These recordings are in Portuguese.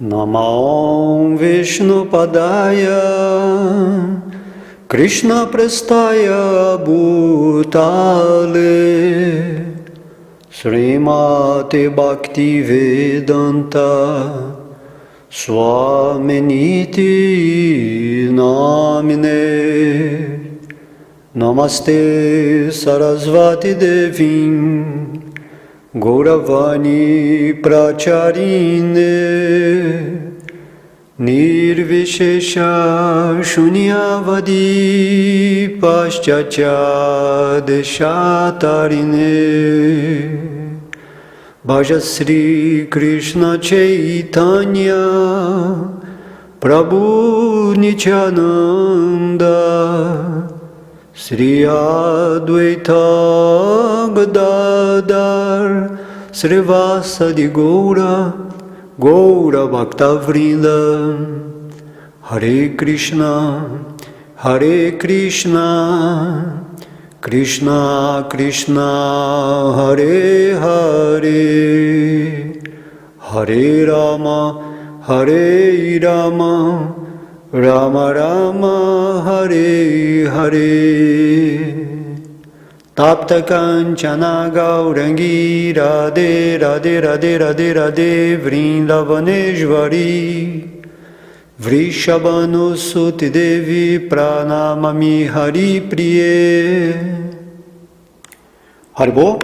Namo Vishnupadaya Krishna Prestaya Bhutale Srimate Bhakti Vedanta Swaminiti Namine Namaste Sarasvati Devim Gauravani Pracharine Nirvishesha Shunyavadi Paschatya Deshatarine Bhaja Sri Krishna Chaitanya Prabhu Nityananda Sri Advaita Gadadhar Srivasadi Gaura Gaura Bhakta Vrinda Hare Krishna Krishna Krishna Hare Hare Hare Rama Rama Rama Hare Hare Tapta Kanchana Gaurangi Radhe Radhe Radhe Radhe Radhe Vrindavaneshvari Vrishabhanu Suti Devi Pranamami Hari Priye. Haribol,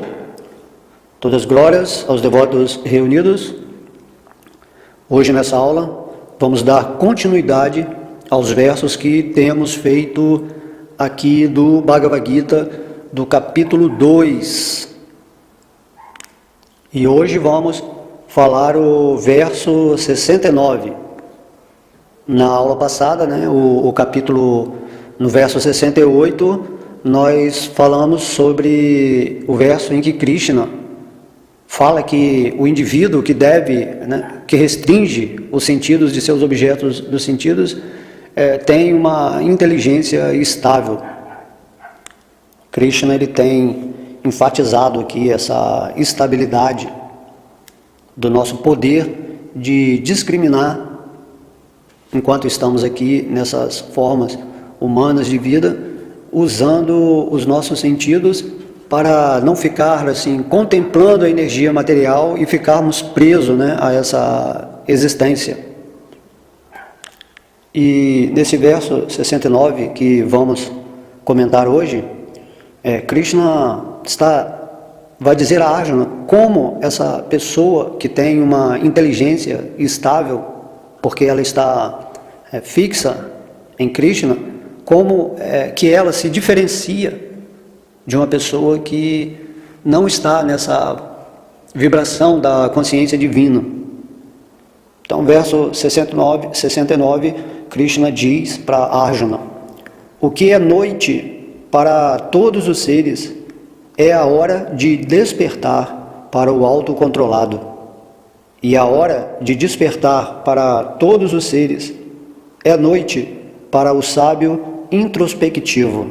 todas as glórias aos devotos reunidos. Hoje nessa aula vamos dar continuidade aos versos que temos feito aqui do Bhagavad Gita, do capítulo 2. E hoje vamos falar o verso 69. Na aula passada, o capítulo, no verso 68, nós falamos sobre o verso em que Krishna fala que o indivíduo que deve, que restringe os sentidos de seus objetos dos sentidos, tem uma inteligência estável. Krishna ele tem enfatizado aqui essa estabilidade do nosso poder de discriminar enquanto estamos aqui nessas formas humanas de vida, usando os nossos sentidos para não ficar assim contemplando a energia material e ficarmos presos, a essa existência. E nesse verso 69 que vamos comentar hoje, Krishna vai dizer a Arjuna como essa pessoa que tem uma inteligência estável, porque ela está fixa em Krishna, como que ela se diferencia de uma pessoa que não está nessa vibração da consciência divina. Então, verso 69, Krishna diz para Arjuna: o que é noite para todos os seres é a hora de despertar para o autocontrolado, e a hora de despertar para todos os seres é noite para o sábio introspectivo.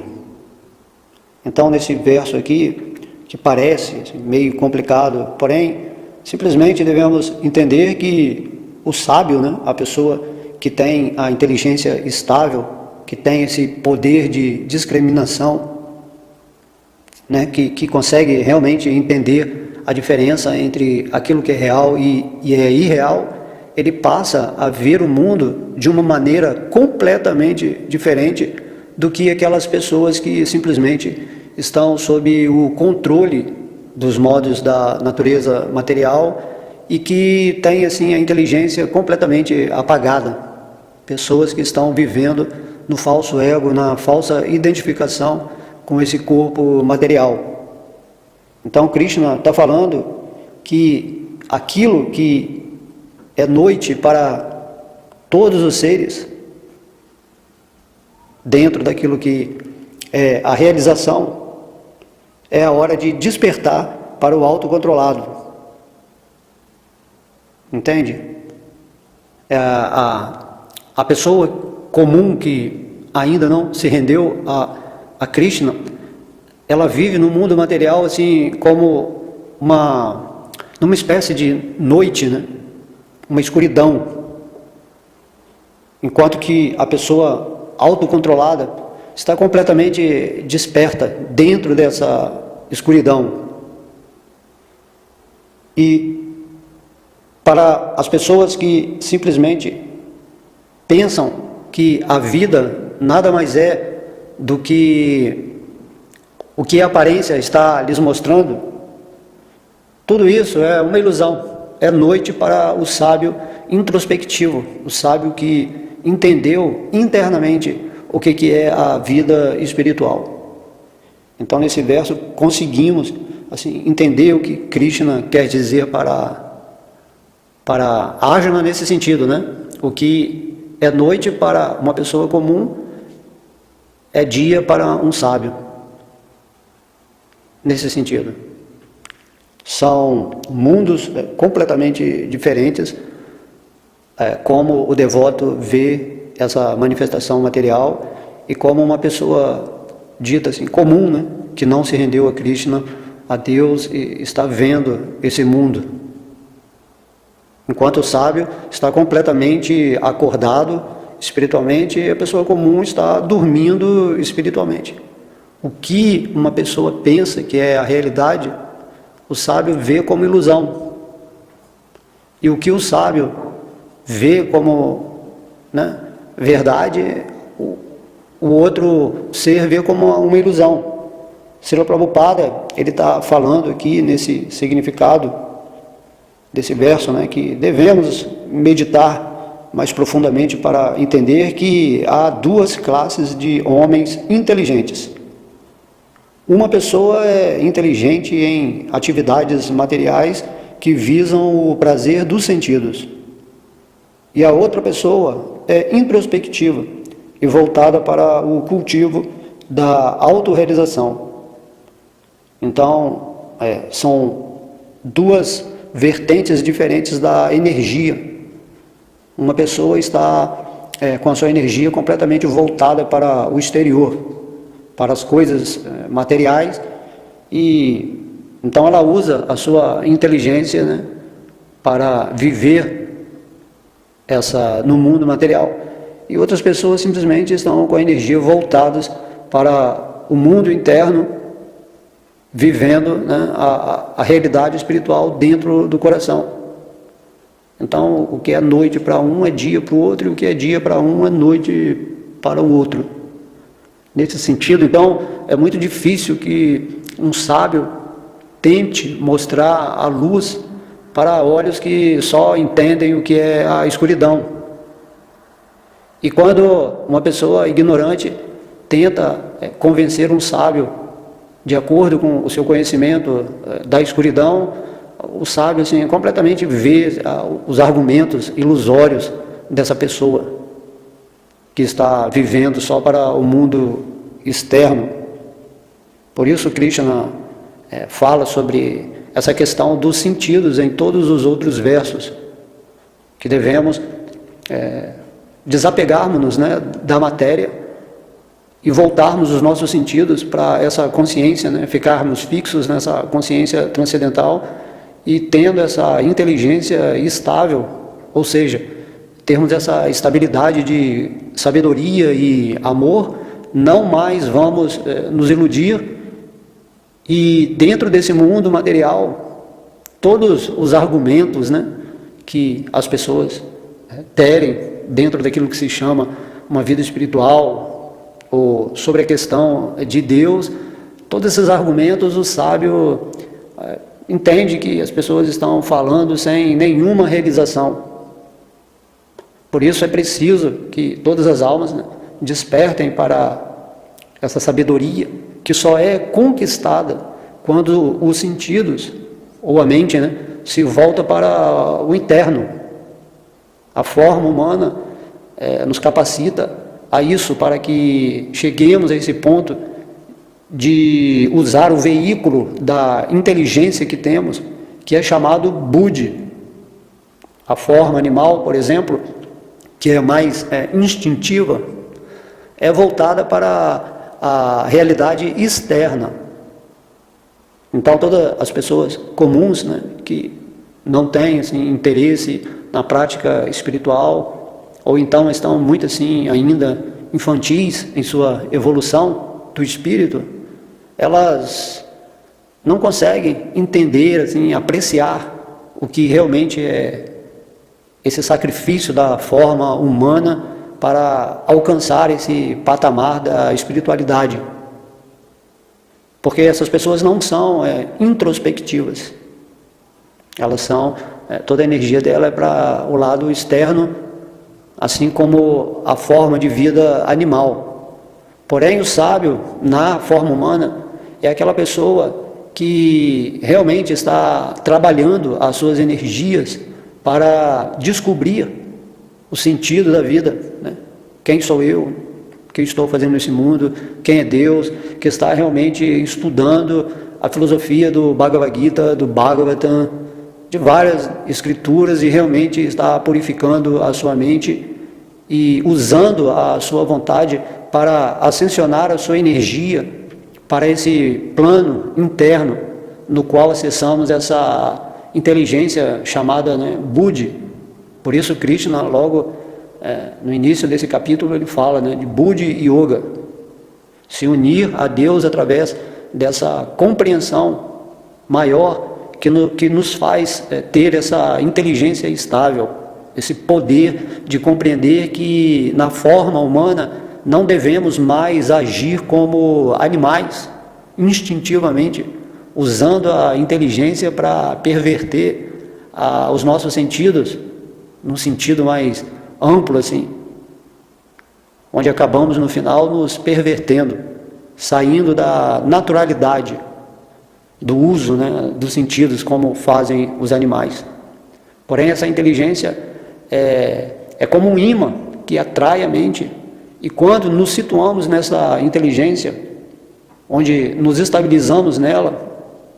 Então, nesse verso aqui, que parece meio complicado, porém, simplesmente devemos entender que o sábio, a pessoa que tem a inteligência estável, que tem esse poder de discriminação, que consegue realmente entender a diferença entre aquilo que é real e é irreal, ele passa a ver o mundo de uma maneira completamente diferente do que aquelas pessoas que simplesmente estão sob o controle dos modos da natureza material e que têm assim a inteligência completamente apagada. Pessoas que estão vivendo no falso ego, na falsa identificação com esse corpo material. Então Krishna está falando que aquilo que é noite para todos os seres, dentro daquilo que é a realização, é a hora de despertar para o autocontrolado. Entende? A pessoa comum que ainda não se rendeu a Krishna, ela vive no mundo material assim como numa espécie de noite, uma escuridão. enquanto que a pessoa autocontrolada está completamente desperta dentro dessa escuridão. E para as pessoas que simplesmente pensam que a vida nada mais é do que o que a aparência está lhes mostrando, tudo isso é uma ilusão, é noite para o sábio introspectivo, o sábio que entendeu internamente o que é a vida espiritual. Então, nesse verso, conseguimos assim, entender o que Krishna quer dizer para Arjuna nesse sentido, né? O que é noite para uma pessoa comum é dia para um sábio. Nesse sentido. São mundos completamente diferentes, como o devoto vê essa manifestação material e como uma pessoa dita assim, comum, né? Que não se rendeu a Krishna, a Deus, e está vendo esse mundo. Enquanto o sábio está completamente acordado espiritualmente e a pessoa comum está dormindo espiritualmente. O que uma pessoa pensa que é a realidade, o sábio vê como ilusão. E o que o sábio vê como, né, verdade, o outro ser vê como uma ilusão. Srila Prabhupada, ele está falando aqui nesse significado desse verso, né, que devemos meditar mais profundamente para entender que há duas classes de homens inteligentes. Uma pessoa é inteligente em atividades materiais que visam o prazer dos sentidos. E a outra pessoa é introspectiva e voltada para o cultivo da autorrealização. Então, são duas vertentes diferentes da energia. Uma pessoa está com a sua energia completamente voltada para o exterior, para as coisas materiais, e então ela usa a sua inteligência, né, para viver no mundo material. E outras pessoas simplesmente estão com a energia voltadas para o mundo interno, vivendo, né, a realidade espiritual dentro do coração. Então, o que é noite para um é dia para o outro, e o que é dia para um é noite para o outro. Nesse sentido, então, é muito difícil que um sábio tente mostrar a luz para olhos que só entendem o que é a escuridão. E quando uma pessoa ignorante tenta convencer um sábio de acordo com o seu conhecimento da escuridão, o sábio assim, completamente vê os argumentos ilusórios dessa pessoa que está vivendo só para o mundo externo. Por isso Krishna fala sobre essa questão dos sentidos em todos os outros versos, que devemos desapegarmos-nos, né, da matéria e voltarmos os nossos sentidos para essa consciência, né, ficarmos fixos nessa consciência transcendental e tendo essa inteligência estável, ou seja, termos essa estabilidade de sabedoria e amor. Não mais vamos nos iludir, e dentro desse mundo material, todos os argumentos, né, que as pessoas terem dentro daquilo que se chama uma vida espiritual, ou sobre a questão de Deus, todos esses argumentos o sábio entende que as pessoas estão falando sem nenhuma realização. Por isso é preciso que todas as almas, né, despertem para essa sabedoria que só é conquistada quando os sentidos, ou a mente, né, se volta para o interno. A forma humana nos capacita a isso, para que cheguemos a esse ponto de usar o veículo da inteligência que temos, que é chamado Buddhi. A forma animal, por exemplo, que é mais instintiva, é voltada para a realidade externa. Então, todas as pessoas comuns, né, que não têm assim, interesse na prática espiritual, ou então estão muito assim ainda infantis em sua evolução do espírito, elas não conseguem entender, assim, apreciar o que realmente é esse sacrifício da forma humana para alcançar esse patamar da espiritualidade. Porque essas pessoas não são introspectivas. Elas são, toda a energia dela é para o lado externo, assim como a forma de vida animal. Porém, o sábio, na forma humana, é aquela pessoa que realmente está trabalhando as suas energias para descobrir o sentido da vida, né? Quem sou eu? O que estou fazendo nesse mundo? Quem é Deus? Que está realmente estudando a filosofia do Bhagavad Gita, do Bhagavatam, de várias escrituras, e realmente está purificando a sua mente e usando a sua vontade para ascensionar a sua energia para esse plano interno no qual acessamos essa inteligência chamada, né, Buddhi. Por isso Krishna, logo no início desse capítulo, ele fala, né, de Buddhi Yoga, se unir a Deus através dessa compreensão maior que nos faz ter essa inteligência estável, esse poder de compreender que na forma humana não devemos mais agir como animais, instintivamente, usando a inteligência para perverter os nossos sentidos, num sentido mais amplo, assim, onde acabamos no final nos pervertendo, saindo da naturalidade do uso, né, dos sentidos como fazem os animais. Porém, essa inteligência é como um imã que atrai a mente, e quando nos situamos nessa inteligência, onde nos estabilizamos nela,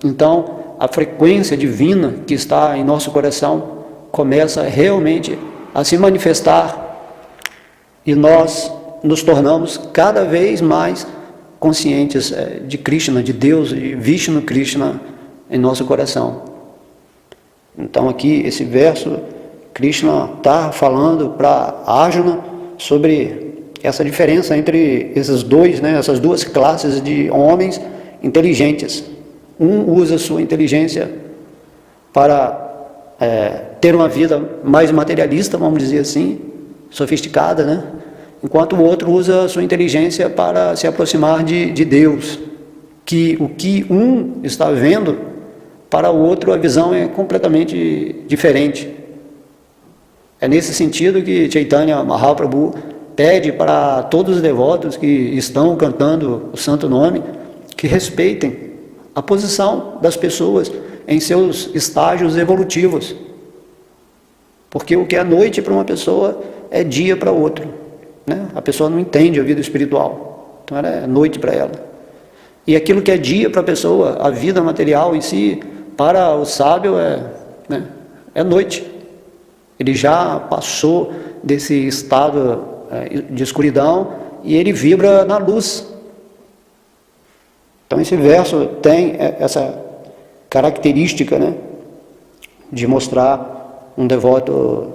então a frequência divina que está em nosso coração começa realmente a se manifestar, e nós nos tornamos cada vez mais conscientes de Krishna, de Deus, de Vishnu Krishna em nosso coração. Então aqui, esse verso, Krishna está falando para Arjuna sobre essa diferença entre esses dois, né, essas duas classes de homens inteligentes. Um usa sua inteligência para ter uma vida mais materialista, vamos dizer assim, sofisticada, né? Enquanto o outro usa a sua inteligência para se aproximar de Deus, que o que um está vendo, para o outro a visão é completamente diferente. É nesse sentido que Chaitanya Mahaprabhu pede para todos os devotos que estão cantando o santo nome, que respeitem a posição das pessoas em seus estágios evolutivos. Porque o que é noite para uma pessoa é dia para outra, né? A pessoa não entende a vida espiritual, então ela é noite para ela. E aquilo que é dia para a pessoa, a vida material em si, para o sábio é noite. Ele já passou desse estado de escuridão e ele vibra na luz. Então esse verso tem essa característica, né, de mostrar um devoto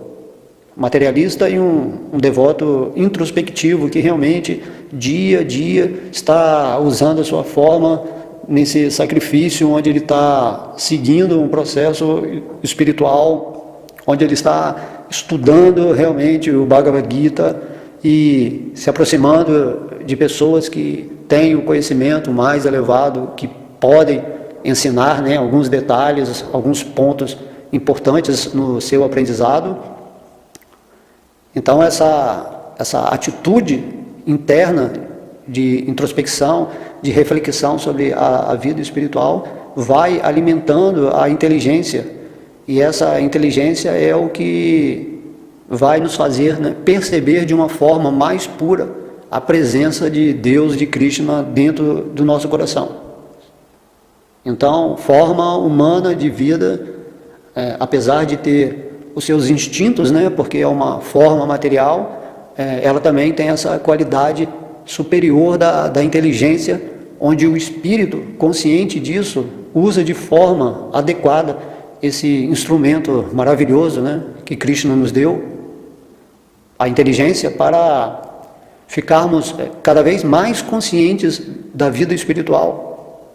materialista e um devoto introspectivo, que realmente dia a dia está usando a sua forma nesse sacrifício, onde ele está seguindo um processo espiritual, onde ele está estudando realmente o Bhagavad Gita e se aproximando de pessoas que têm o conhecimento mais elevado, que podem ensinar, né, alguns detalhes, alguns pontos importantes no seu aprendizado. Então essa atitude interna de introspecção, de reflexão sobre a vida espiritual, vai alimentando a inteligência, e essa inteligência é o que vai nos fazer, né, perceber de uma forma mais pura a presença de Deus, de Krishna dentro do nosso coração. Então, forma humana de vida, apesar de ter os seus instintos, né, porque é uma forma material, ela também tem essa qualidade superior da inteligência, onde o espírito, consciente disso, usa de forma adequada esse instrumento maravilhoso, né, que Krishna nos deu, a inteligência para ficarmos cada vez mais conscientes da vida espiritual,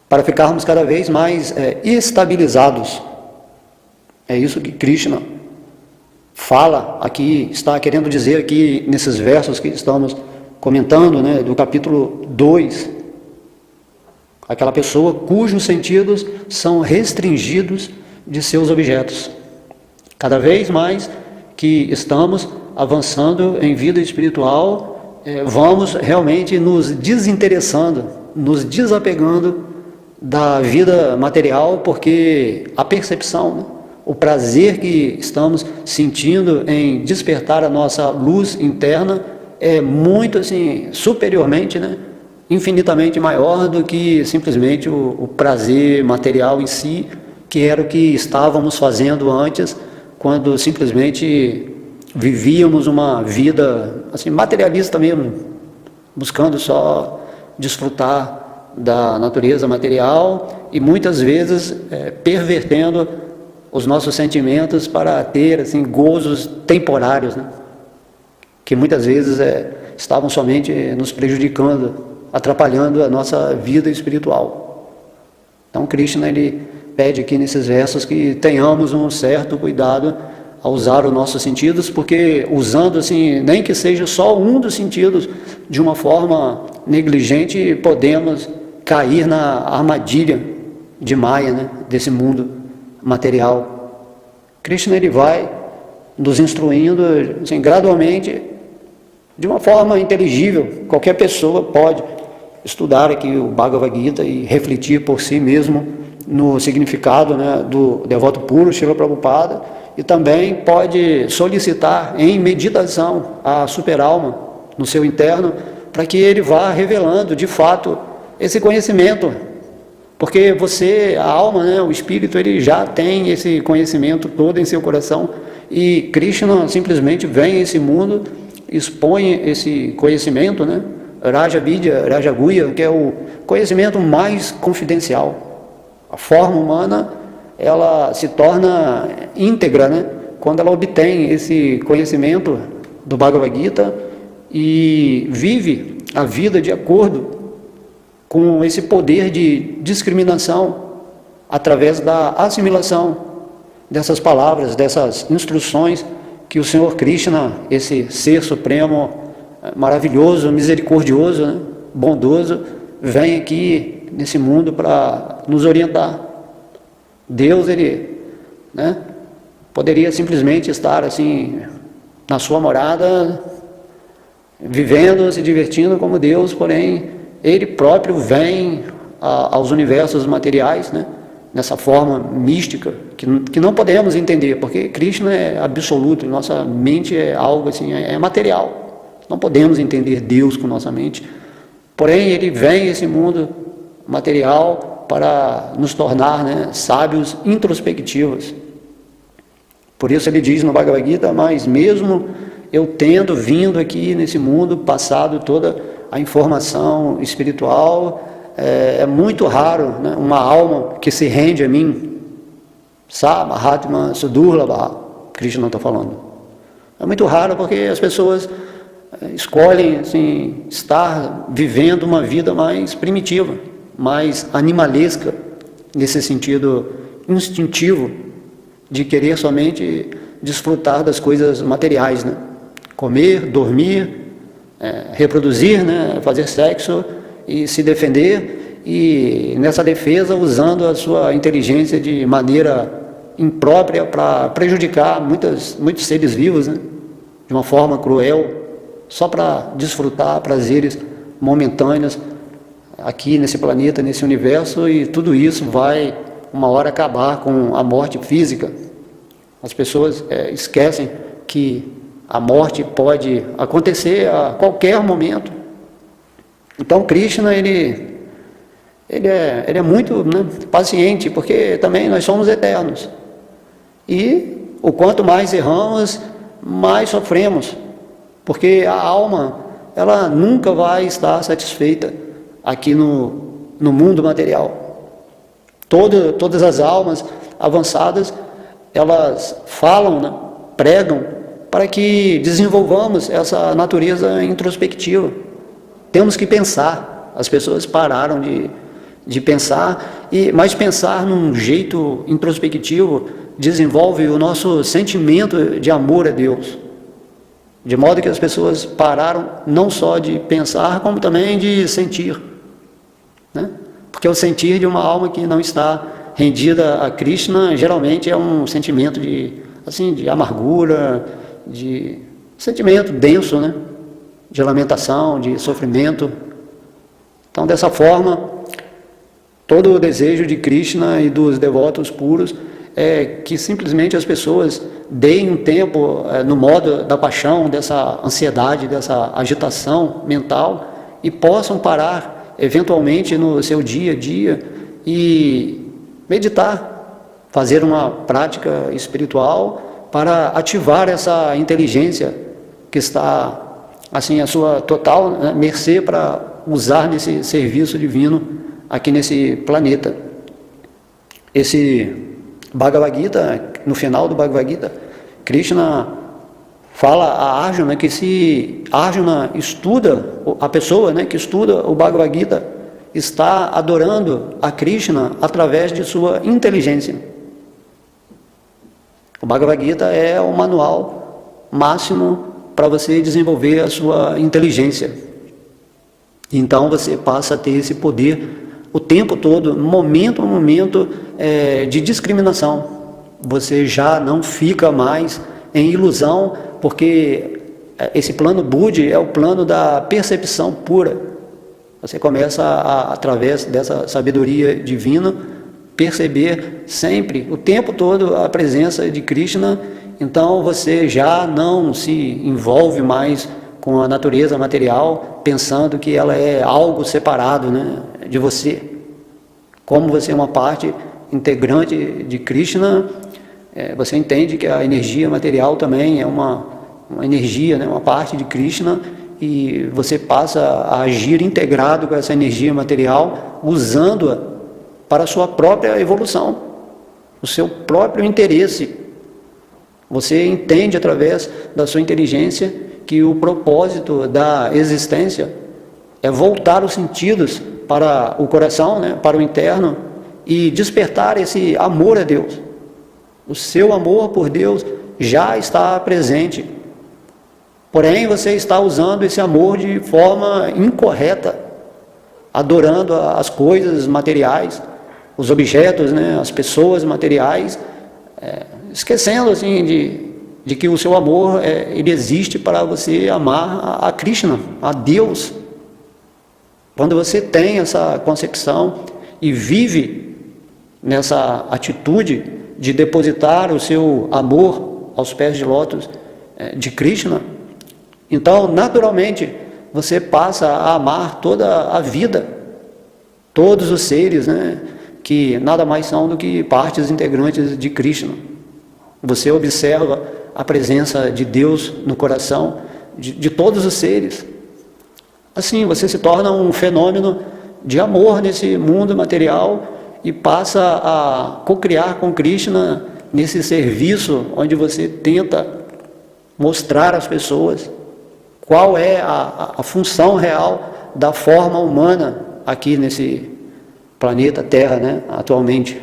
para ficarmos cada vez mais estabilizados. É isso que Krishna fala aqui, está querendo dizer aqui nesses versos que estamos comentando, né, do capítulo 2. Aquela pessoa cujos sentidos são restringidos de seus objetos. Cada vez mais que estamos avançando em vida espiritual, vamos realmente nos desinteressando, nos desapegando da vida material, porque a percepção, né, o prazer que estamos sentindo em despertar a nossa luz interna é muito assim, superiormente, né, infinitamente maior do que simplesmente o prazer material em si, que era o que estávamos fazendo antes, quando simplesmente vivíamos uma vida assim, materialista mesmo, buscando só desfrutar da natureza material e muitas vezes pervertendo os nossos sentimentos para ter assim, gozos temporários, né? Que muitas vezes estavam somente nos prejudicando, atrapalhando a nossa vida espiritual. Então Krishna ele pede aqui nesses versos que tenhamos um certo cuidado a usar os nossos sentidos, porque usando assim, nem que seja só um dos sentidos de uma forma negligente, podemos cair na armadilha de Maya, né, desse mundo material. Krishna ele vai nos instruindo assim, gradualmente, de uma forma inteligível. Qualquer pessoa pode estudar aqui o Bhagavad Gita e refletir por si mesmo no significado, né, do devoto puro, Srila Prabhupada, e também pode solicitar em meditação a superalma no seu interno, para que ele vá revelando de fato esse conhecimento, porque você, a alma, né, o espírito, ele já tem esse conhecimento todo em seu coração, e Krishna simplesmente vem a esse mundo, expõe esse conhecimento, né, Raja Vidya, Raja Guhya, que é o conhecimento mais confidencial. A forma humana, ela se torna íntegra, né, quando ela obtém esse conhecimento do Bhagavad Gita e vive a vida de acordo com esse poder de discriminação através da assimilação dessas palavras, dessas instruções que o Senhor Krishna, esse ser supremo, maravilhoso, misericordioso, né, bondoso, vem aqui nesse mundo para nos orientar. Deus, ele, né, poderia simplesmente estar assim na sua morada, vivendo, se divertindo como Deus, porém ele próprio vem aos universos materiais, né, nessa forma mística que não podemos entender, porque Krishna é absoluto, nossa mente é algo assim, é material. Não podemos entender Deus com nossa mente, porém ele vem a esse mundo material para nos tornar, né, sábios introspectivos. Por isso ele diz no Bhagavad Gita, mas mesmo eu tendo vindo aqui nesse mundo, passado toda a informação espiritual, é muito raro, né, uma alma que se rende a mim. Mahatma Sudurlabha, Krishna está falando. É muito raro porque as pessoas escolhem assim, estar vivendo uma vida mais primitiva, mais animalesca, nesse sentido instintivo de querer somente desfrutar das coisas materiais, né? Comer, dormir, reproduzir, né? Fazer sexo e se defender, e nessa defesa usando a sua inteligência de maneira imprópria para prejudicar muitos seres vivos, né? De uma forma cruel, só para desfrutar prazeres momentâneos aqui nesse planeta, nesse universo, e tudo isso vai uma hora acabar com a morte física. As pessoas esquecem que a morte pode acontecer a qualquer momento. Então Krishna ele é muito, né, paciente, porque também nós somos eternos. E o quanto mais erramos, mais sofremos, porque a alma ela nunca vai estar satisfeita aqui no mundo material. Todas as almas avançadas, elas falam, né, pregam para que desenvolvamos essa natureza introspectiva. Temos que pensar. As pessoas pararam de pensar, mas pensar num jeito introspectivo desenvolve o nosso sentimento de amor a Deus. De modo que as pessoas pararam não só de pensar, como também de sentir, né? Porque o sentir de uma alma que não está rendida a Krishna geralmente é um sentimento de amargura, de sentimento denso, né? De lamentação, de sofrimento. Então, dessa forma, todo o desejo de Krishna e dos devotos puros é que simplesmente as pessoas deem um tempo no modo da paixão, dessa ansiedade, dessa agitação mental, e possam parar eventualmente no seu dia a dia e meditar, fazer uma prática espiritual para ativar essa inteligência que está assim à sua total, né, mercê para usar nesse serviço divino aqui nesse planeta. Esse Bhagavad Gita, no final do Bhagavad Gita, Krishna fala a Arjuna que se Arjuna estuda, a pessoa, né, que estuda o Bhagavad Gita está adorando a Krishna através de sua inteligência. O Bhagavad Gita é o manual máximo para você desenvolver a sua inteligência. Então você passa a ter esse poder o tempo todo, momento a momento, de discriminação. Você já não fica mais em ilusão, porque esse plano Budi é o plano da percepção pura. Você começa através dessa sabedoria divina, perceber sempre, o tempo todo, a presença de Krishna. Então você já não se envolve mais com a natureza material, pensando que ela é algo separado, né, de você. Como você é uma parte integrante de Krishna, você entende que a energia material também é uma energia, né, uma parte de Krishna, e você passa a agir integrado com essa energia material, usando-a para a sua própria evolução, o seu próprio interesse. Você entende através da sua inteligência que o propósito da existência é voltar os sentidos para o coração, né, para o interno, e despertar esse amor a Deus. O seu amor por Deus já está presente, porém você está usando esse amor de forma incorreta, adorando as coisas materiais, os objetos, né, as pessoas materiais, esquecendo assim de que o seu amor ele existe para você amar a Krishna, a Deus. Quando você tem essa concepção e vive nessa atitude de depositar o seu amor aos pés de lótus de Krishna, então naturalmente você passa a amar toda a vida, todos os seres, né, que nada mais são do que partes integrantes de Krishna. Você observa a presença de Deus no coração de todos os seres. Assim, você se torna um fenômeno de amor nesse mundo material e passa a co-criar com Krishna nesse serviço onde você tenta mostrar às pessoas qual é a função real da forma humana aqui nesse planeta Terra, né, atualmente.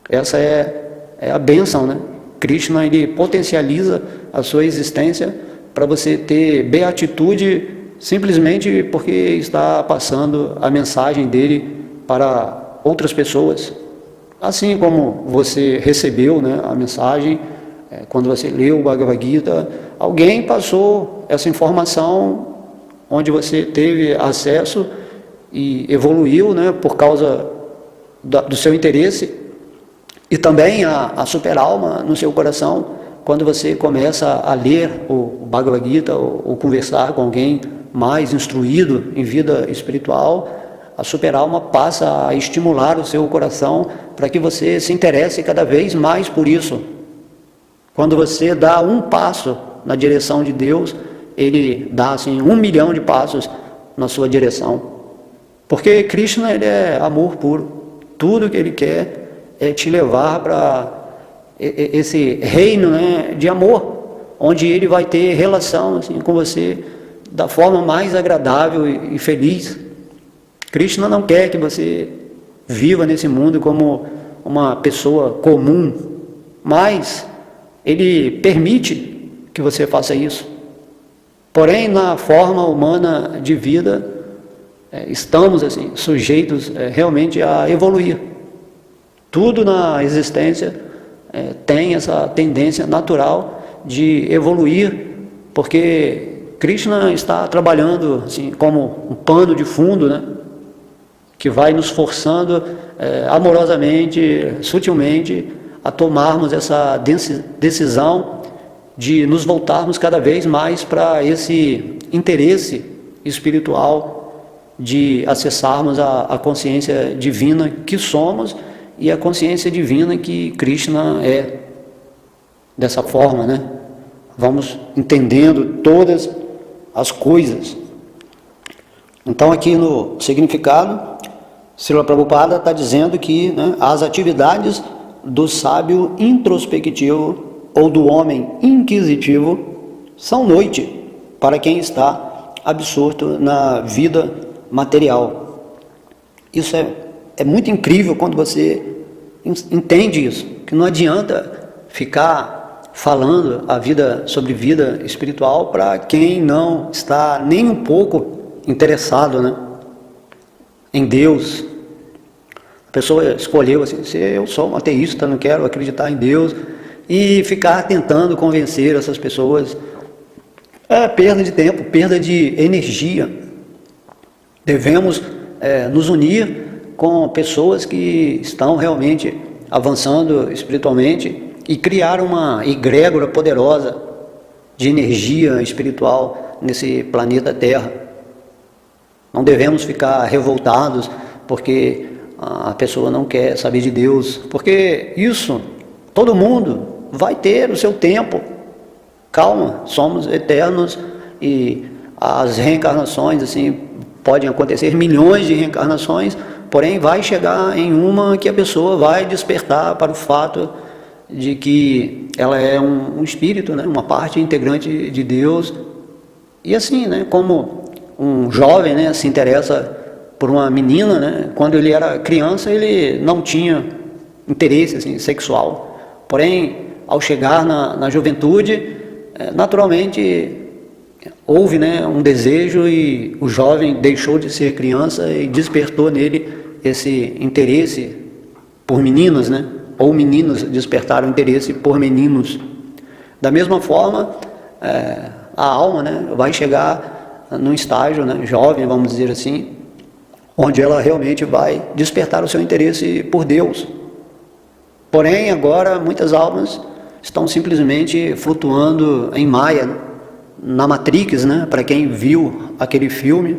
Essa é a bênção, né? Krishna, ele potencializa a sua existência para você ter beatitude simplesmente porque está passando a mensagem dele para outras pessoas. Assim como você recebeu, né, a mensagem, quando você leu o Bhagavad Gita, alguém passou essa informação onde você teve acesso e evoluiu, né, por causa do seu interesse, e também a super-alma no seu coração, quando você começa a ler o Bhagavad Gita ou conversar com alguém mais instruído em vida espiritual, a super-alma passa a estimular o seu coração para que você se interesse cada vez mais por isso. Quando você dá um passo na direção de Deus, ele dá assim 1 milhão de passos na sua direção. Porque Krishna, ele é amor puro. Tudo que ele quer é te levar para esse reino, né, de amor. onde ele vai ter relação assim, com você da forma mais agradável e feliz. Krishna não quer que você viva nesse mundo como uma pessoa comum, mas ele permite que você faça isso. Porém, na forma humana de vida, estamos assim, sujeitos realmente a evoluir. Tudo na existência tem essa tendência natural de evoluir, porque Krishna está trabalhando assim, como um pano de fundo, né, que vai nos forçando amorosamente, sutilmente, a tomarmos essa decisão de nos voltarmos cada vez mais para esse interesse espiritual de acessarmos a consciência divina que somos e a consciência divina que Krishna é. Dessa forma, né? Vamos entendendo todas as coisas. Então, aqui no significado, Srila Prabhupada está dizendo que, né, as atividades do sábio introspectivo ou do homem inquisitivo são noite para quem está absorto na vida material. Isso é muito incrível quando você entende isso, que não adianta ficar falando sobre vida espiritual para quem não está nem um pouco interessado, né, em Deus. A pessoa escolheu assim, se eu sou um ateísta, não quero acreditar em Deus, e ficar tentando convencer essas pessoas é perda de tempo, perda de energia. Devemos nos unir com pessoas que estão realmente avançando espiritualmente e criar uma egrégora poderosa de energia espiritual nesse planeta Terra. Não devemos ficar revoltados porque a pessoa não quer saber de Deus, porque isso, todo mundo vai ter o seu tempo. Calma, somos eternos e as reencarnações, assim, podem acontecer milhões de reencarnações, porém vai chegar em uma que a pessoa vai despertar para o fato de que ela é um espírito, né, uma parte integrante de Deus. E assim, né, como um jovem, né, se interessa por uma menina, né, quando ele era criança ele não tinha interesse assim, sexual, porém ao chegar na juventude, naturalmente houve, né, um desejo e o jovem deixou de ser criança e despertou nele esse interesse por meninas, né, ou meninos despertaram interesse por meninos. Da mesma forma, a alma, né, vai chegar num estágio, né, jovem, vamos dizer assim, onde ela realmente vai despertar o seu interesse por Deus. Porém, agora, muitas almas estão simplesmente flutuando em Maya, na Matrix, né? Para quem viu aquele filme,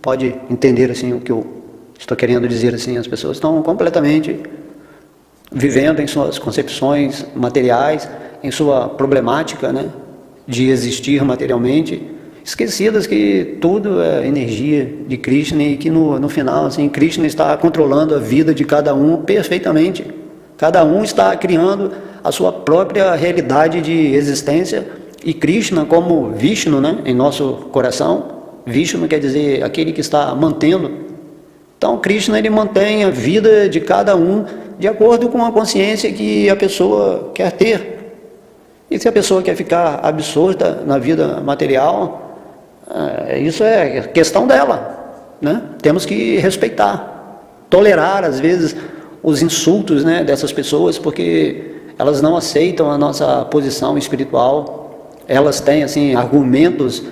pode entender assim o que eu estou querendo dizer assim. As pessoas estão completamente vivendo em suas concepções materiais, em sua problemática, né, de existir materialmente, esquecidas que tudo é energia de Krishna e que no final, assim, Krishna está controlando a vida de cada um perfeitamente. Cada um está criando a sua própria realidade de existência e Krishna como Vishnu, né, em nosso coração. Vishnu quer dizer aquele que está mantendo. Então Krishna ele mantém a vida de cada um de acordo com a consciência que a pessoa quer ter. E se a pessoa quer ficar absorta na vida material, isso é questão dela, né? Temos que respeitar, tolerar às vezes os insultos, né, dessas pessoas, porque elas não aceitam a nossa posição espiritual. Elas têm assim argumentos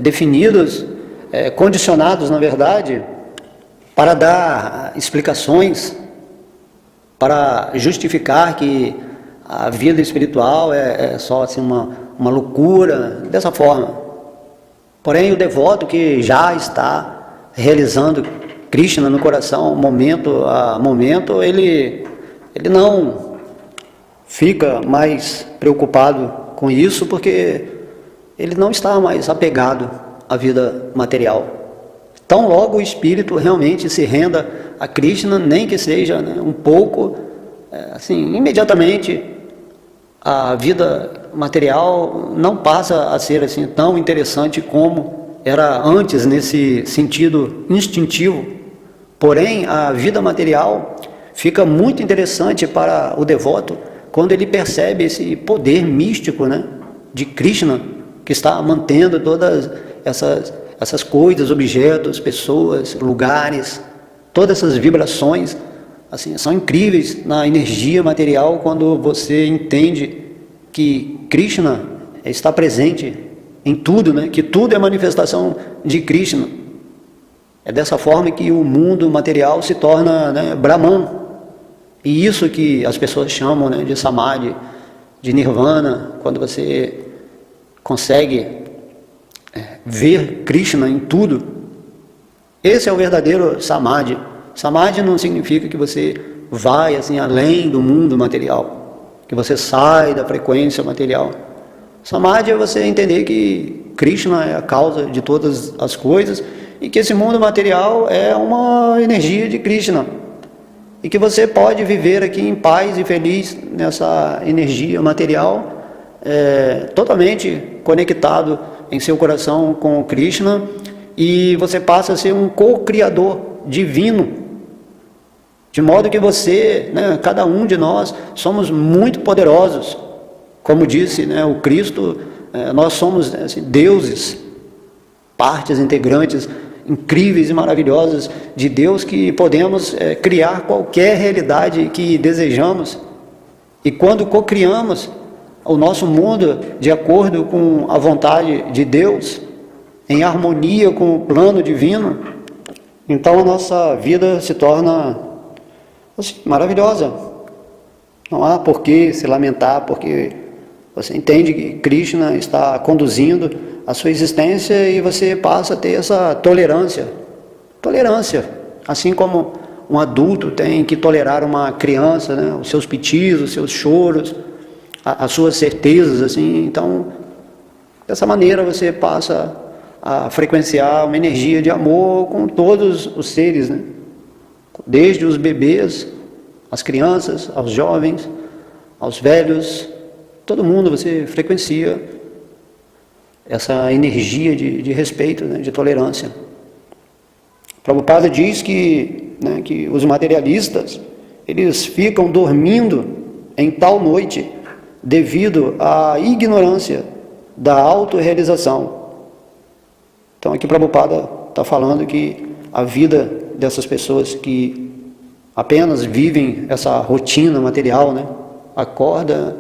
definidos, condicionados na verdade, para dar explicações, para justificar que a vida espiritual é só assim uma loucura, dessa forma. Porém, o devoto que já está realizando Krishna no coração, momento a momento, ele não fica mais preocupado com isso, porque ele não está mais apegado à vida material. Tão logo o espírito realmente se renda a Krishna, nem que seja, né, um pouco, assim, imediatamente a vida material não passa a ser assim tão interessante como era antes, nesse sentido instintivo. Porém, a vida material fica muito interessante para o devoto quando ele percebe esse poder místico, né, de Krishna, que está mantendo todas essas coisas, objetos, pessoas, lugares, todas essas vibrações, assim, são incríveis na energia material quando você entende que Krishna está presente em tudo, né, que tudo é manifestação de Krishna. É dessa forma que o mundo material se torna, né, Brahman. E isso que as pessoas chamam, né, de Samadhi, de Nirvana, quando você consegue ver Krishna em tudo. Esse é o verdadeiro Samadhi. Samadhi não significa que você vai assim além do mundo material, que você sai da frequência material. Samadhi é você entender que Krishna é a causa de todas as coisas e que esse mundo material é uma energia de Krishna. E que você pode viver aqui em paz e feliz nessa energia material, totalmente conectado em seu coração com Krishna, e você passa a ser um co-criador divino, de modo que você, né, cada um de nós, somos muito poderosos. Como disse, né, o Cristo, nós somos, assim, deuses, partes integrantes incríveis e maravilhosas de Deus, que podemos criar qualquer realidade que desejamos. E quando co-criamos o nosso mundo de acordo com a vontade de Deus, em harmonia com o plano divino, então a nossa vida se torna assim, maravilhosa. Não há por que se lamentar, porque você entende que Krishna está conduzindo a sua existência e você passa a ter essa tolerância. Tolerância, assim como um adulto tem que tolerar uma criança, né? Os seus pitidos, os seus choros, as suas certezas, assim. Então, dessa maneira você passa a frequenciar uma energia de amor com todos os seres, né? Desde os bebês, as crianças, aos jovens, aos velhos, todo mundo você frequencia essa energia de respeito, né, de tolerância. Prabhupada diz que, né, que os materialistas, eles ficam dormindo em tal noite devido à ignorância da autorrealização. Então aqui Prabhupada está falando que a vida dessas pessoas que apenas vivem essa rotina material, né, acorda,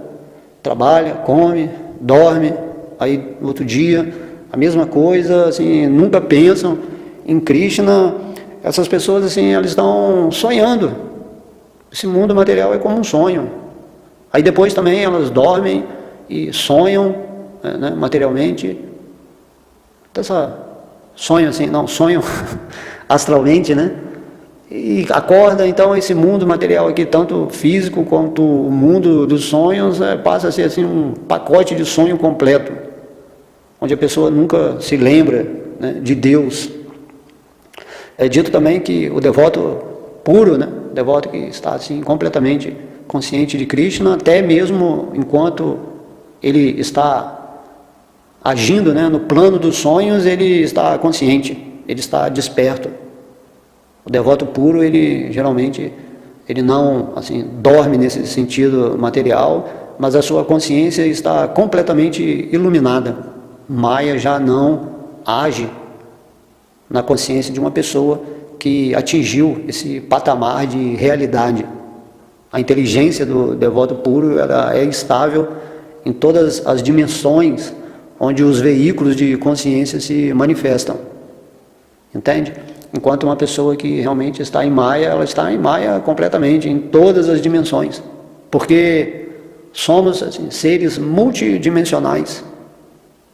trabalha, come, dorme, aí no outro dia a mesma coisa, assim, nunca pensam em Krishna. Essas pessoas, assim, elas estão sonhando. Esse mundo material é como um sonho. Aí depois também elas dormem e sonham, né, materialmente. Sonho assim, não, sonham astralmente, né? E acorda, então esse mundo material aqui, tanto físico quanto o mundo dos sonhos, passa a ser assim um pacote de sonho completo, onde a pessoa nunca se lembra, né, de Deus. É dito também que o devoto puro, né, o devoto que está assim completamente consciente de Krishna, até mesmo enquanto ele está agindo, né, no plano dos sonhos, ele está consciente, ele está desperto. O devoto puro, ele geralmente não assim dorme nesse sentido material, mas a sua consciência está completamente iluminada. Maya já não age na consciência de uma pessoa que atingiu esse patamar de realidade. A inteligência do devoto puro, ela é estável em todas as dimensões onde os veículos de consciência se manifestam. Entende? Enquanto uma pessoa que realmente está em Maya, ela está em Maya completamente, em todas as dimensões. Porque somos assim, seres multidimensionais.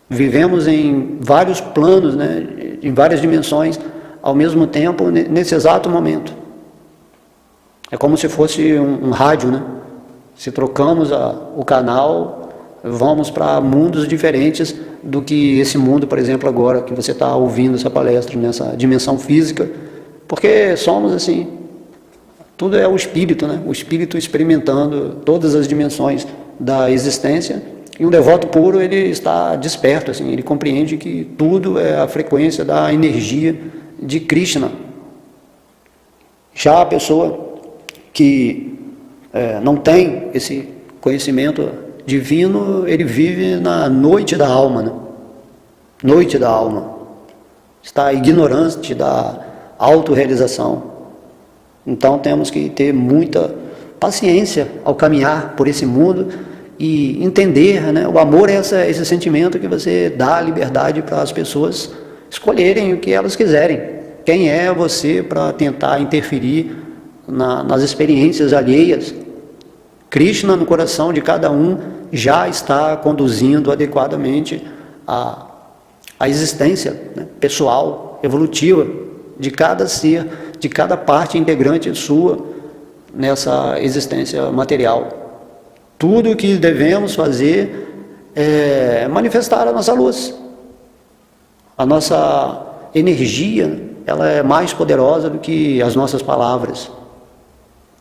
Vivemos em vários planos, né, em várias dimensões, ao mesmo tempo, nesse exato momento. É como se fosse um rádio, né? Se trocamos o canal, vamos para mundos diferentes do que esse mundo, por exemplo, agora que você está ouvindo essa palestra, nessa dimensão física, porque somos assim, tudo é o espírito, né? O espírito experimentando todas as dimensões da existência E um devoto puro, ele está desperto, assim, ele compreende que tudo é a frequência da energia de Krishna. Já a pessoa que não tem esse conhecimento divino, ele vive na noite da alma, né? Noite da alma. Está ignorante da autorrealização. Então temos que ter muita paciência ao caminhar por esse mundo e entender, né? O amor é esse sentimento que você dá a liberdade para as pessoas escolherem o que elas quiserem. Quem é você para tentar interferir nas experiências alheias? Krishna, no coração de cada um, já está conduzindo adequadamente a existência, né, pessoal, evolutiva, de cada ser, de cada parte integrante sua nessa existência material. Tudo o que devemos fazer é manifestar a nossa luz. A nossa energia, ela é mais poderosa do que as nossas palavras.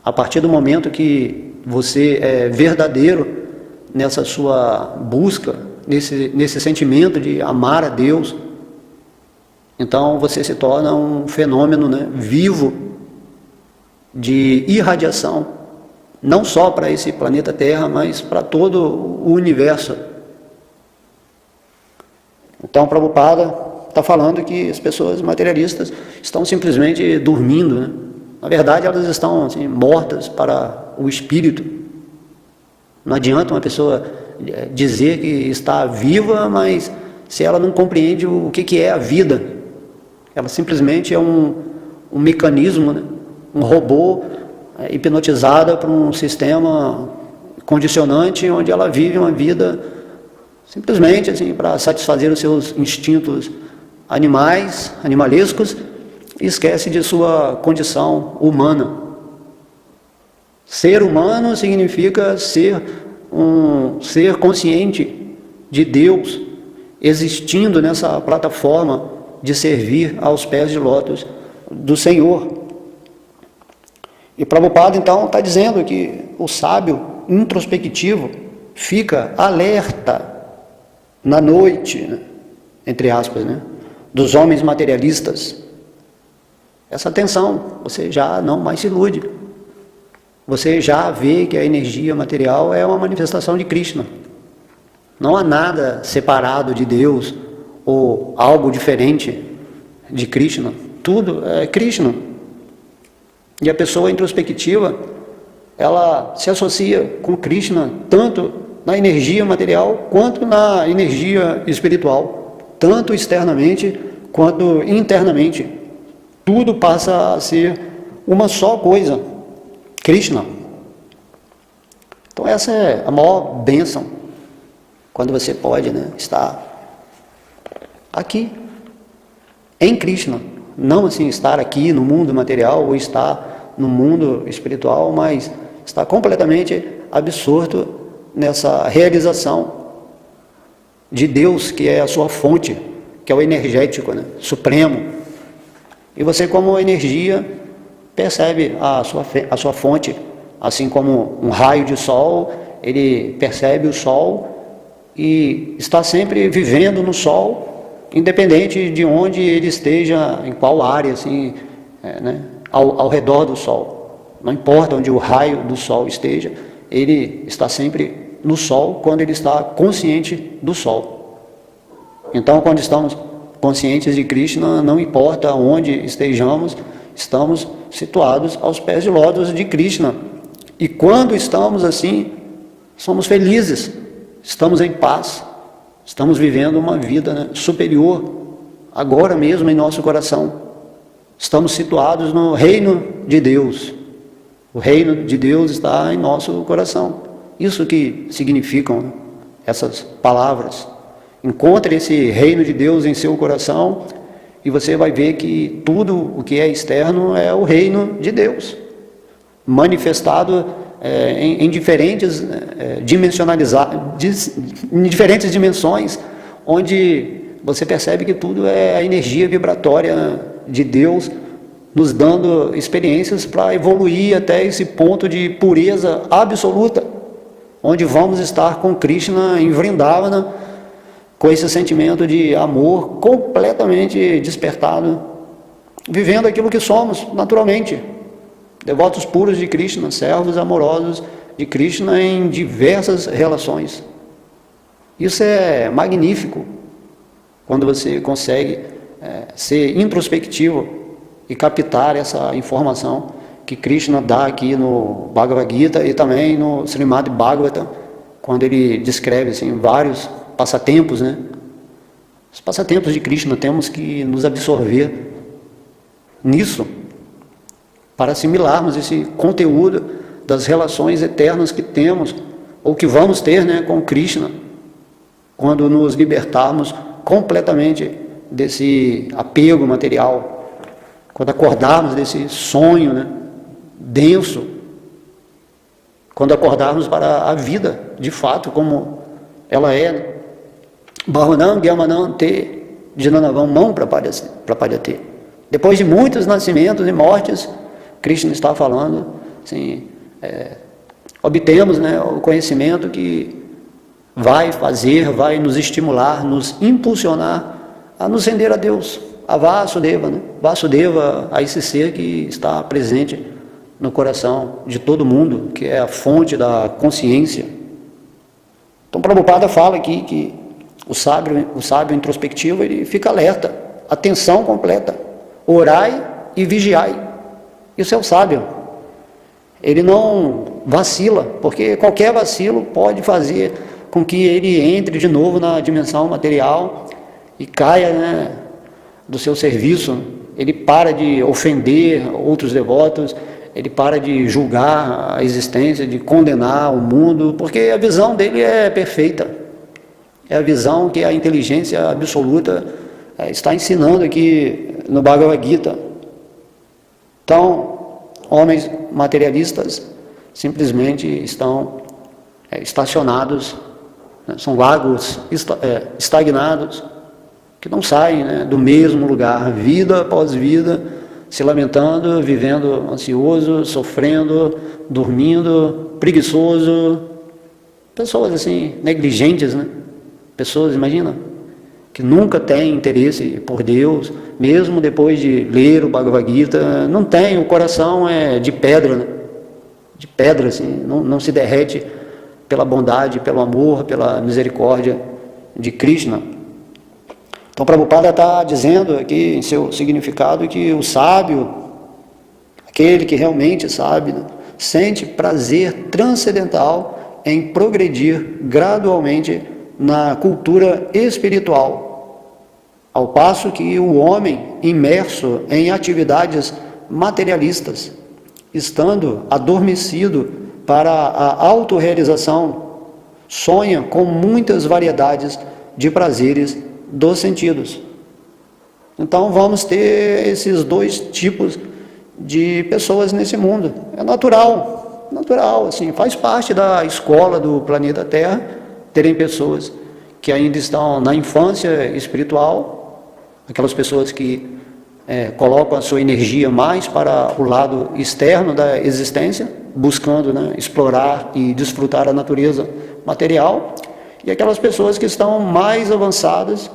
A partir do momento que você é verdadeiro nessa sua busca, nesse sentimento de amar a Deus, então você se torna um fenômeno, né, vivo de irradiação, não só para esse planeta Terra, mas para todo o universo. Então, Prabhupada está falando que as pessoas materialistas estão simplesmente dormindo, né? Na verdade, elas estão assim, mortas para o espírito. Não adianta uma pessoa dizer que está viva, mas se ela não compreende o que é a vida, ela simplesmente é um mecanismo, né? Um robô hipnotizada por um sistema condicionante, onde ela vive uma vida simplesmente assim, para satisfazer os seus instintos animalescos, e esquece de sua condição humana. Ser humano significa ser um ser consciente de Deus, existindo nessa plataforma de servir aos pés de lótus do Senhor. E Prabhupada então está dizendo que o sábio introspectivo fica alerta na noite, né, entre aspas, né, dos homens materialistas. Essa atenção, você já não mais se ilude. Você já vê que a energia material é uma manifestação de Krishna. Não há nada separado de Deus ou algo diferente de Krishna. Tudo é Krishna. E a pessoa introspectiva, ela se associa com Krishna tanto na energia material quanto na energia espiritual, tanto externamente quanto internamente. Tudo passa a ser uma só coisa, Krishna. Então essa é a maior bênção, quando você pode, né, estar aqui, em Krishna. Não assim estar aqui no mundo material ou estar no mundo espiritual, mas estar completamente absorto nessa realização de Deus, que é a sua fonte, que é o energético, né, supremo. E você, como energia, percebe a sua fonte, assim como um raio de sol, ele percebe o sol e está sempre vivendo no sol, independente de onde ele esteja, em qual área, assim, né, ao redor do sol. Não importa onde o raio do sol esteja, ele está sempre no sol quando ele está consciente do sol. Então, quando estamos conscientes de Krishna, não importa onde estejamos, estamos situados aos pés de lótus de Krishna. E quando estamos assim, somos felizes, estamos em paz, estamos vivendo uma vida, né, superior, agora mesmo em nosso coração. Estamos situados no reino de Deus. O reino de Deus está em nosso coração. Isso que significam, né, essas palavras. Encontre esse reino de Deus em seu coração e você vai ver que tudo o que é externo é o reino de Deus, manifestado em diferentes em diferentes dimensões, onde você percebe que tudo é a energia vibratória de Deus, nos dando experiências para evoluir até esse ponto de pureza absoluta, onde vamos estar com Krishna em Vrindavana, com esse sentimento de amor completamente despertado, vivendo aquilo que somos naturalmente, devotos puros de Krishna, servos amorosos de Krishna em diversas relações. Isso é magnífico, quando você consegue ser introspectivo e captar essa informação que Krishna dá aqui no Bhagavad Gita e também no Srimad Bhagavatam, quando ele descreve assim, vários passatempos, né? Os passatempos de Krishna, temos que nos absorver nisso, para assimilarmos esse conteúdo das relações eternas que temos, ou que vamos ter, né, com Krishna, quando nos libertarmos completamente desse apego material, quando acordarmos desse sonho, né, denso, quando acordarmos para a vida, de fato, como ela é. Bahunam Gyamanam Te Jananavam Mão Prapadyate. Depois de muitos nascimentos e mortes, Krishna está falando, assim, obtemos, né, o conhecimento que vai nos estimular, nos impulsionar a nos render a Deus, a Vasudeva, né? Vasudeva, a esse ser que está presente no coração de todo mundo, que é a fonte da consciência. Então, Prabhupada fala aqui que o sábio introspectivo, ele fica alerta, atenção completa, orai e vigiai. Isso é o sábio. Ele não vacila, porque qualquer vacilo pode fazer com que ele entre de novo na dimensão material e caia, né, do seu serviço. Ele para de ofender outros devotos, ele para de julgar a existência, de condenar o mundo, porque a visão dele é perfeita. É a visão que a inteligência absoluta está ensinando aqui no Bhagavad Gita. Então, homens materialistas simplesmente estão estacionados, né? São lagos estagnados, que não saem, né, do mesmo lugar, vida após vida, se lamentando, vivendo ansioso, sofrendo, dormindo, preguiçoso. Pessoas assim, negligentes, né? Pessoas, imagina, que nunca têm interesse por Deus, mesmo depois de ler o Bhagavad Gita, não tem, o coração é de pedra, né? De pedra, assim, não se derrete pela bondade, pelo amor, pela misericórdia de Krishna. Então, Prabhupada está dizendo aqui em seu significado que o sábio, aquele que realmente sabe, né, sente prazer transcendental em progredir gradualmente na cultura espiritual, ao passo que o homem imerso em atividades materialistas, estando adormecido para a autorrealização, sonha com muitas variedades de prazeres dos sentidos. Então vamos ter esses dois tipos de pessoas nesse mundo. É natural, assim, faz parte da escola do planeta Terra terem pessoas que ainda estão na infância espiritual, aquelas pessoas que colocam a sua energia mais para o lado externo da existência, buscando, né, explorar e desfrutar a natureza material, e aquelas pessoas que estão mais avançadas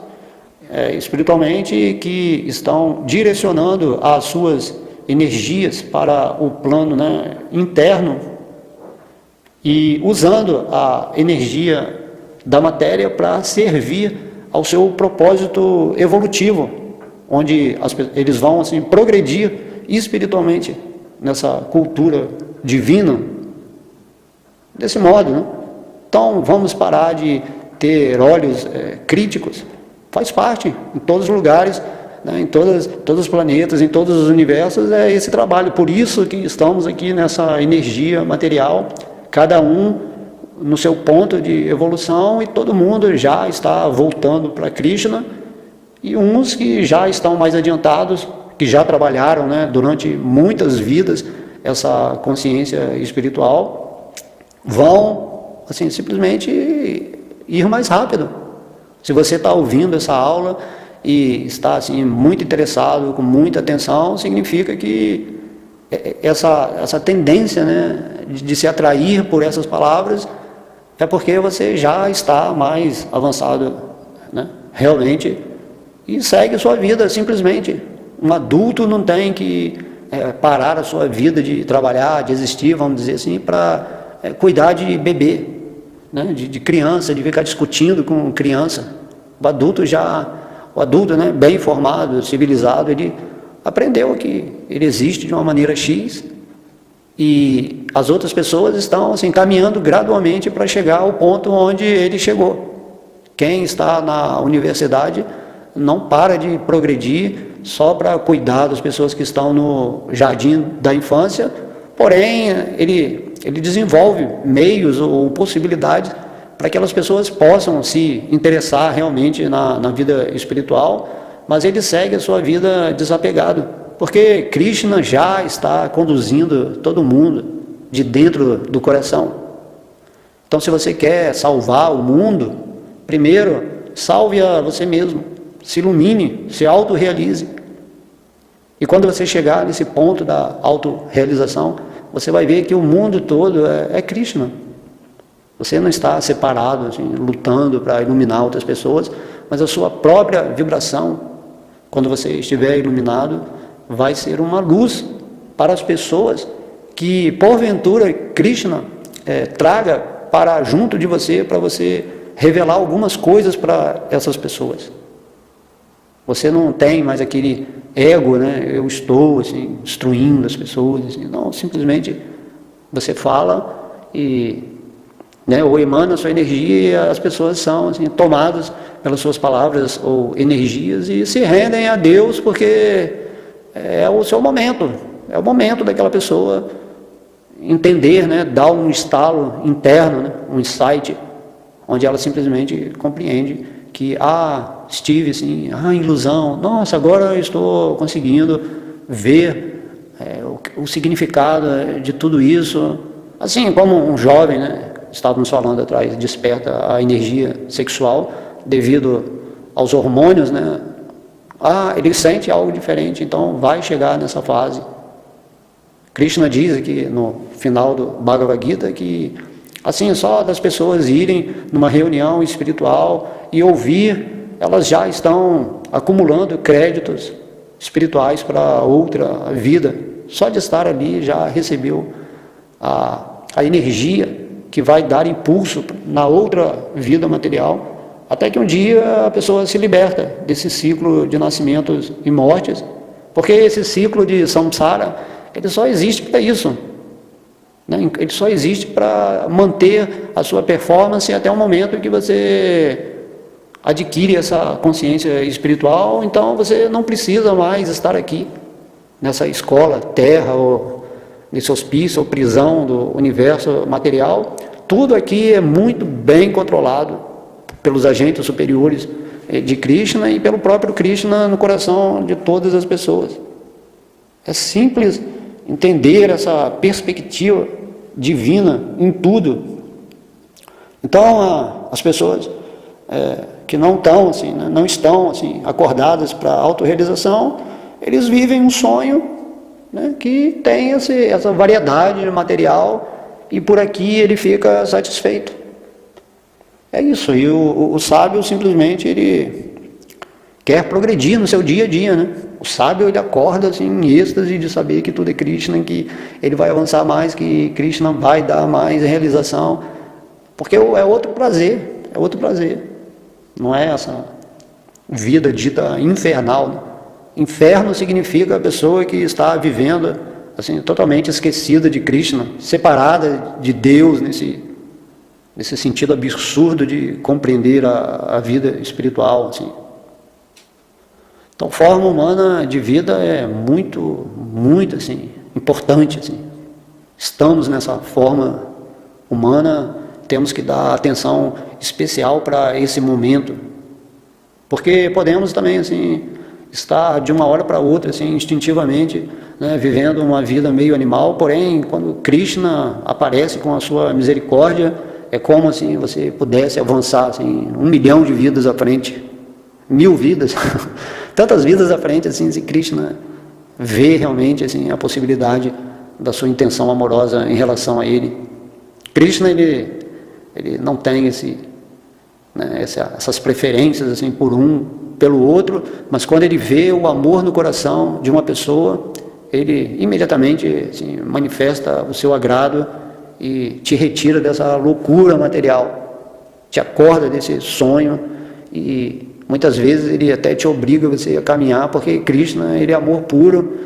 espiritualmente e que estão direcionando as suas energias para o plano, né, interno e usando a energia da matéria para servir ao seu propósito evolutivo, onde eles vão assim progredir espiritualmente nessa cultura divina, desse modo, né? Então vamos parar de ter olhos críticos, faz parte, em todos os lugares, né, em todos os planetas, em todos os universos, é esse trabalho. Por isso que estamos aqui nessa energia material, cada um no seu ponto de evolução, e todo mundo já está voltando para Krishna, e uns que já estão mais adiantados, que já trabalharam, né, durante muitas vidas essa consciência espiritual, vão assim simplesmente ir mais rápido. Se você está ouvindo essa aula e está assim muito interessado, com muita atenção, significa que essa tendência, né, de se atrair por essas palavras é porque você já está mais avançado, né, realmente, e segue sua vida simplesmente. Um adulto não tem que parar a sua vida de trabalhar, de existir, vamos dizer assim, para cuidar de bebê, né, de criança, de ficar discutindo com criança. O adulto, né, bem formado, civilizado, ele aprendeu que ele existe de uma maneira X e as outras pessoas estão assim, caminhando gradualmente para chegar ao ponto onde ele chegou. Quem está na universidade não para de progredir só para cuidar das pessoas que estão no jardim da infância, porém ele desenvolve meios ou possibilidades para que aquelas pessoas possam se interessar realmente na vida espiritual, mas ele segue a sua vida desapegado. Porque Krishna já está conduzindo todo mundo de dentro do coração. Então, se você quer salvar o mundo, primeiro, salve a você mesmo, se ilumine, se autorrealize. E quando você chegar nesse ponto da autorrealização, você vai ver que o mundo todo é Krishna. Você não está separado, assim, lutando para iluminar outras pessoas, mas a sua própria vibração, quando você estiver iluminado, vai ser uma luz para as pessoas que, porventura, Krishna traga para junto de você, para você revelar algumas coisas para essas pessoas. Você não tem mais aquele ego, né? Eu estou assim, instruindo as pessoas, assim. Não, simplesmente você fala e, né, ou emana a sua energia e as pessoas são assim, tomadas pelas suas palavras ou energias e se rendem a Deus porque é o seu momento, é o momento daquela pessoa entender, né, dar um estalo interno, né, um insight, onde ela simplesmente compreende que, estive assim, ilusão, nossa, agora eu estou conseguindo ver o significado de tudo isso, assim como um jovem, né, estávamos falando atrás, desperta a energia sexual devido aos hormônios, né, ele sente algo diferente, então vai chegar nessa fase. Krishna diz aqui no final do Bhagavad Gita que assim, só das pessoas irem numa reunião espiritual e ouvir, elas já estão acumulando créditos espirituais para outra vida. Só de estar ali já recebeu a energia que vai dar impulso na outra vida material, até que um dia a pessoa se liberta desse ciclo de nascimentos e mortes, porque esse ciclo de samsara, ele só existe para isso, né? Ele só existe para manter a sua performance até o momento em que você adquire essa consciência espiritual, então você não precisa mais estar aqui, nessa escola, terra, ou nesse hospício ou prisão do universo material. Tudo aqui é muito bem controlado pelos agentes superiores de Krishna e pelo próprio Krishna no coração de todas as pessoas. É simples entender essa perspectiva divina em tudo. Então, as pessoas que não estão assim, né, não estão assim, acordadas para a autorrealização, eles vivem um sonho, né, que tem essa variedade material e por aqui ele fica satisfeito. É isso, e o sábio simplesmente ele quer progredir no seu dia a dia, né? O sábio ele acorda assim, em êxtase de saber que tudo é Krishna, que ele vai avançar mais, que Krishna vai dar mais realização, porque é outro prazer, não é essa vida dita infernal, né? Inferno significa a pessoa que está vivendo assim, totalmente esquecida de Krishna, separada de Deus nesse sentido absurdo de compreender a vida espiritual, assim. Então, forma humana de vida é muito, muito, assim, importante, assim. Estamos nessa forma humana, temos que dar atenção especial para esse momento, porque podemos também, assim, estar de uma hora para outra, assim, instintivamente, né, vivendo uma vida meio animal, porém, quando Krishna aparece com a sua misericórdia, é como assim você pudesse avançar assim, 1 milhão de vidas à frente, 1000 vidas, tantas vidas à frente, assim, se Krishna vê realmente assim, a possibilidade da sua intenção amorosa em relação a ele. Krishna, ele ele não tem essas preferências assim por um, pelo outro, mas quando ele vê o amor no coração de uma pessoa, ele imediatamente assim, manifesta o seu agrado e te retira dessa loucura material, te acorda desse sonho e muitas vezes ele até te obriga você a caminhar, porque Krishna, ele é amor puro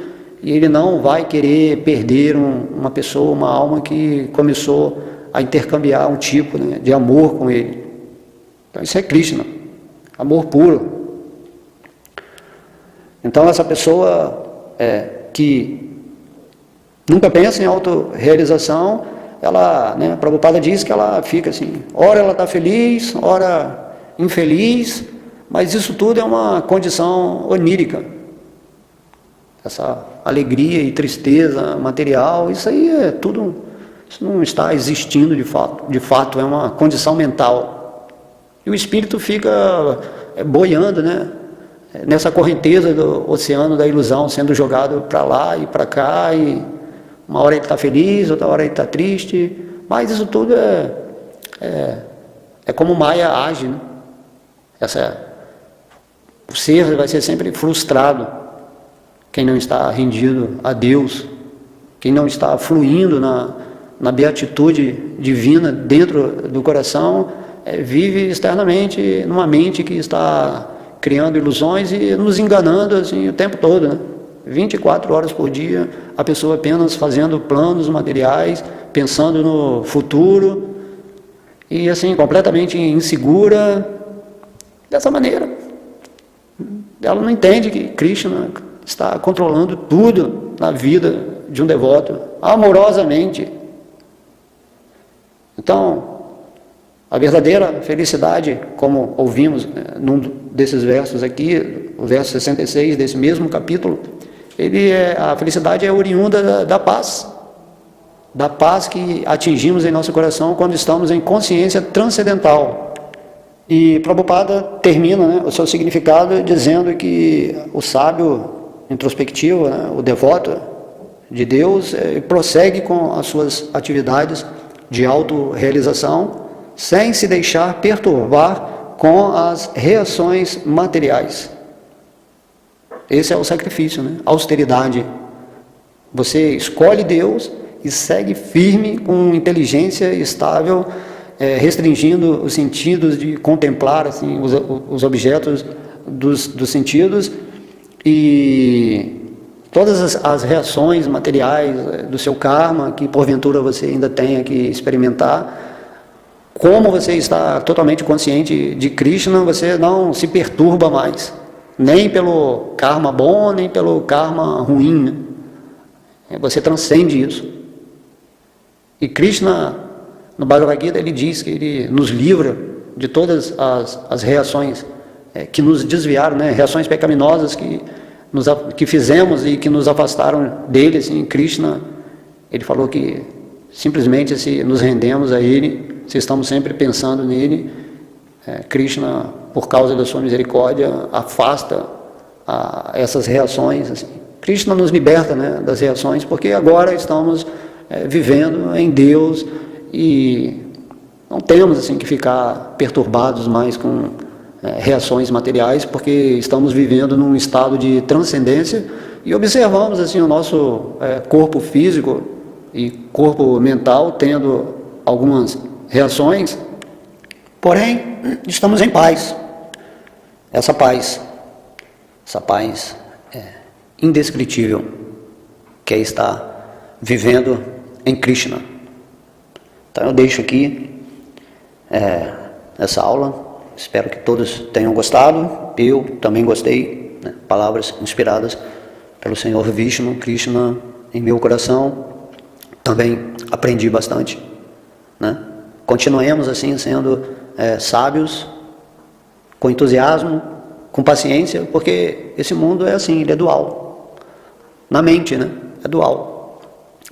e ele não vai querer perder uma pessoa, uma alma que começou a intercambiar um tipo de amor com ele. Então isso é Krishna, amor puro. Então essa pessoa que nunca pensa em autorrealização, ela, Prabhupada diz que ela fica assim, ora ela está feliz, ora infeliz, mas isso tudo é uma condição onírica. Essa alegria e tristeza material, isso aí é tudo, isso não está existindo de fato é uma condição mental. E o espírito fica boiando, nessa correnteza do oceano da ilusão, sendo jogado para lá e para cá, e uma hora ele está feliz, outra hora ele está triste, mas isso tudo é como Maya age, o ser vai ser sempre frustrado, quem não está rendido a Deus, quem não está fluindo na beatitude divina dentro do coração, vive externamente numa mente que está criando ilusões e nos enganando assim, o tempo todo, 24 horas por dia, a pessoa apenas fazendo planos materiais, pensando no futuro, e assim, completamente insegura, dessa maneira. Ela não entende que Krishna está controlando tudo na vida de um devoto, amorosamente. Então, a verdadeira felicidade, como ouvimos num desses versos aqui, o verso 66 desse mesmo capítulo, a felicidade é oriunda da paz que atingimos em nosso coração quando estamos em consciência transcendental. E Prabhupada termina o seu significado dizendo que o sábio introspectivo, o devoto de Deus, prossegue com as suas atividades de autorrealização sem se deixar perturbar com as reações materiais. Esse é o sacrifício, austeridade. Você escolhe Deus e segue firme com inteligência estável, restringindo os sentidos de contemplar assim, os objetos dos sentidos e todas as reações materiais do seu karma que porventura você ainda tenha que experimentar. Como você está totalmente consciente de Krishna, você não se perturba mais, nem pelo karma bom, nem pelo karma ruim. Você transcende isso. E Krishna, no Bhagavad Gita, ele diz que ele nos livra de todas as reações que nos desviaram, reações pecaminosas que fizemos e que nos afastaram dele. Assim, Krishna, ele falou que simplesmente se nos rendemos a ele, se estamos sempre pensando nele, Krishna, por causa da sua misericórdia, afasta essas reações. Assim. Krishna nos liberta das reações, porque agora estamos vivendo em Deus e não temos assim, que ficar perturbados mais com reações materiais, porque estamos vivendo num estado de transcendência e observamos assim, o nosso corpo físico e corpo mental tendo algumas reações, porém estamos em paz. Essa paz é indescritível, que é estar vivendo em Krishna. Então eu deixo aqui essa aula, espero que todos tenham gostado, eu também gostei, palavras inspiradas pelo Senhor Vishnu, Krishna em meu coração, também aprendi bastante, Continuemos assim sendo sábios, com entusiasmo, com paciência, porque esse mundo é assim, ele é dual. Na mente, é dual.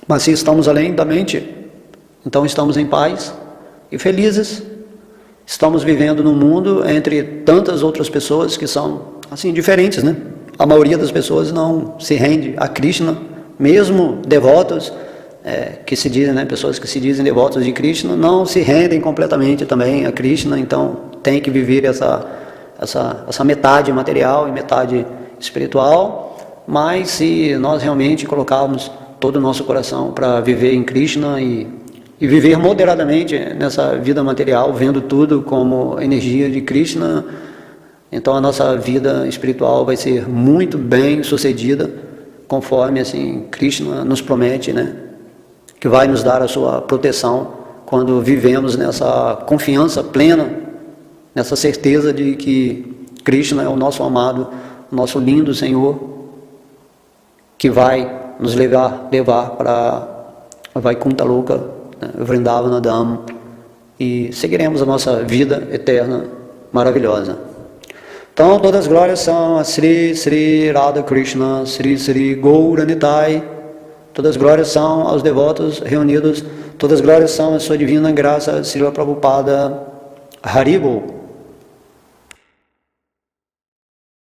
Mas se estamos além da mente, então estamos em paz e felizes. Estamos vivendo num mundo entre tantas outras pessoas que são assim diferentes, A maioria das pessoas não se rende a Krishna, mesmo devotos, que se dizem, né, pessoas que se dizem devotos de Krishna, não se rendem completamente também a Krishna, então tem que viver essa metade material e metade espiritual, mas se nós realmente colocarmos todo o nosso coração para viver em Krishna e viver moderadamente nessa vida material, vendo tudo como energia de Krishna, então a nossa vida espiritual vai ser muito bem sucedida, conforme assim Krishna nos promete, né, que vai nos dar a sua proteção quando vivemos nessa confiança plena, nessa certeza de que Krishna é o nosso amado, o nosso lindo Senhor, que vai nos levar para Vaikuntha Loka, né, Vrindavana Dham, e seguiremos a nossa vida eterna maravilhosa. Então, todas as glórias são a Sri Radha Krishna, Sri Gauranitai. Todas as glórias são aos devotos reunidos. Todas as glórias são a sua divina graça, Srila Prabhupada. Haribol.